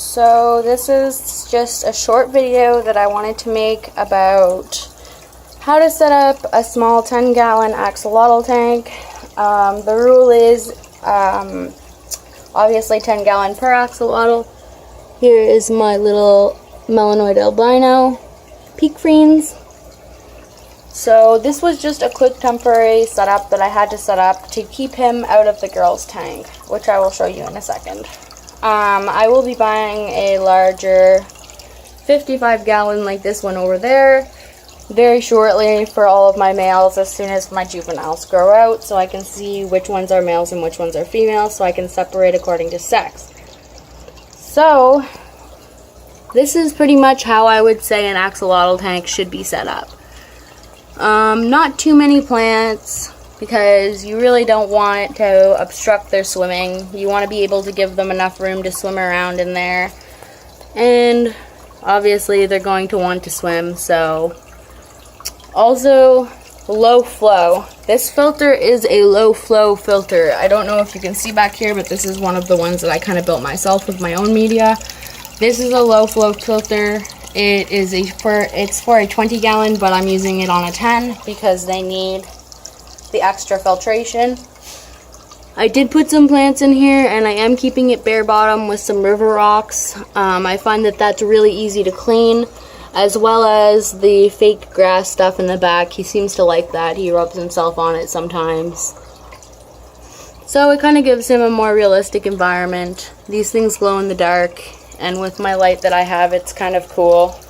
So this is just a short video that I wanted to make about how to set up a small 10-gallon axolotl tank. The rule is obviously 10-gallon per axolotl. Here is my little melanoid albino peak freens. So this was just a quick temporary setup that I had to set up to keep him out of the girls' tank, which I will show you in a second. I will be buying a larger 55-gallon like this one over there very shortly for all of my males as soon as my juveniles grow out, so I can see which ones are males and which ones are females, so I can separate according to sex. So this is pretty much how I would say an axolotl tank should be set up. Not too many plants, because you really don't want it to obstruct their swimming. You want to be able to give them enough room to swim around in there. And obviously they're going to want to swim, so. Also, low flow. This filter is a low flow filter. I don't know if you can see back here, but this is one of the ones that I kind of built myself with my own media. This is a low flow filter. It's for a 20-gallon, but I'm using it on a 10 because they need the extra filtration. I did put some plants in here, and I am keeping it bare bottom with some river rocks. I find that that's really easy to clean, as well as the fake grass stuff in the back. He seems to like that. He rubs himself on it sometimes. So it kind of gives him a more realistic environment. These things glow in the dark, and with my light that I have, it's kind of cool.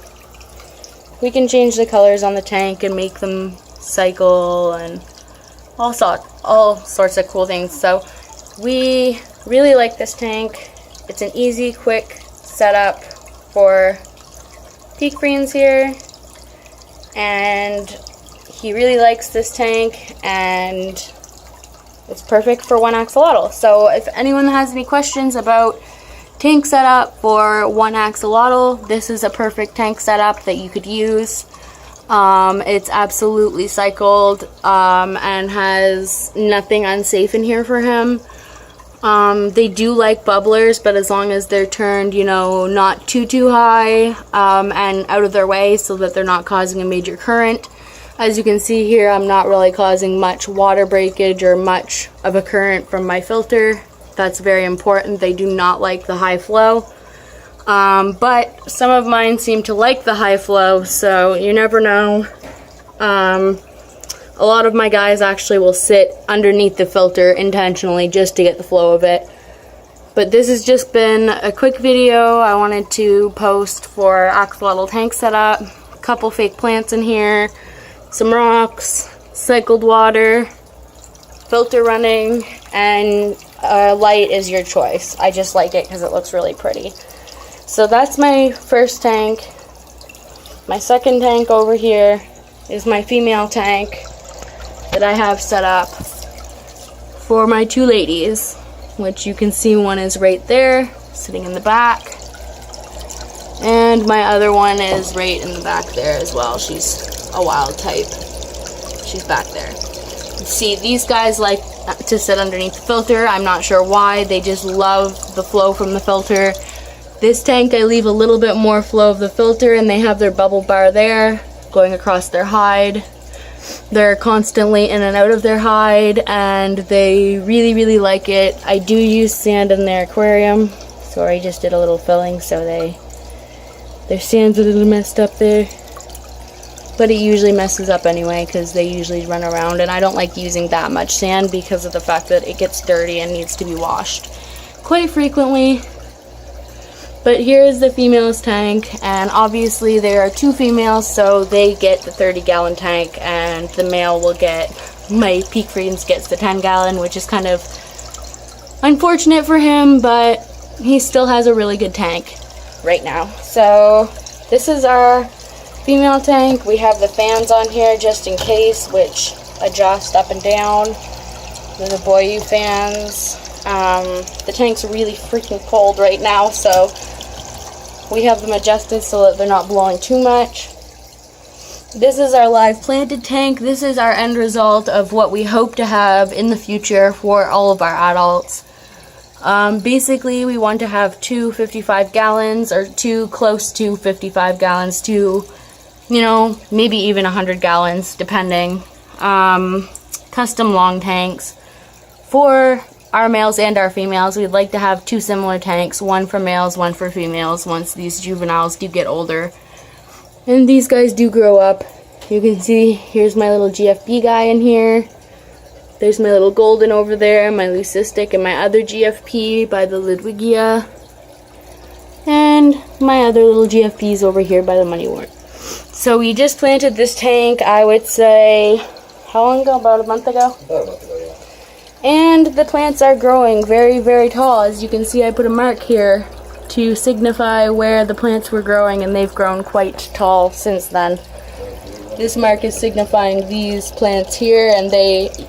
We can change the colors on the tank and make them cycle and all sorts of cool things. So we really like this tank. It's an easy, quick setup for peak greens here, and he really likes this tank, and it's perfect for one axolotl. So if anyone has any questions about tank setup for one axolotl, this is a perfect tank setup that you could use. It's absolutely cycled and has nothing unsafe in here for him. They do like bubblers, but as long as they're turned, not too high and out of their way so that they're not causing a major current. As you can see here, I'm not really causing much water breakage or much of a current from my filter. That's very important. They do not like the high flow. But some of mine seem to like the high flow, so you never know. A lot of my guys actually will sit underneath the filter intentionally just to get the flow of it. But this has just been a quick video I wanted to post for axolotl tank setup. A couple fake plants in here, some rocks, cycled water, filter running, and light is your choice. I just like it because it looks really pretty. So that's my first tank. My second tank over here is my female tank that I have set up for my two ladies, which you can see one is right there, sitting in the back, and my other one is right in the back there as well. She's a wild type. She's back there. See, these guys like to sit underneath the filter. I'm not sure why. They just love the flow from the filter. This tank, I leave a little bit more flow of the filter, and they have their bubble bar there going across their hide. They're constantly in and out of their hide, and they really like it. I do use sand in their aquarium. Sorry, I just did a little filling, so their sand's a little messed up there. But it usually messes up anyway because they usually run around, and I don't like using that much sand because of the fact that it gets dirty and needs to be washed quite frequently. But here is the female's tank, and obviously there are two females, so they get the 30-gallon tank, and the male will get, my peak greens gets the 10-gallon, which is kind of unfortunate for him, but he still has a really good tank right now. So this is our female tank. We have the fans on here just in case, which adjust up and down. They're the Boyu fans. The tank's really freaking cold right now, so we have them adjusted so that they're not blowing too much. This is our live planted tank. This is our end result of what we hope to have in the future for all of our adults. Basically, we want to have 2 55 gallons or 2 close to 55 gallons to, you know, maybe even 100 gallons, depending. Custom long tanks. For our males and our females, we'd like to have 2 similar tanks, one for males, one for females, once these juveniles do get older. And these guys do grow up. You can see, here's my little GFB guy in here. There's my little golden over there, my leucistic, and my other GFP by the Ludwigia. And my other little GFPs over here by the moneywort. So we just planted this tank, I would say, how long ago? About a month ago? About a month ago, yeah. And the plants are growing very, very tall. As you can see, I put a mark here to signify where the plants were growing, and they've grown quite tall since then. This mark is signifying these plants here, and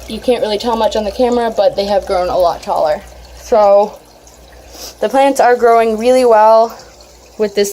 you can't really tell much on the camera, but they have grown a lot taller. So the plants are growing really well with this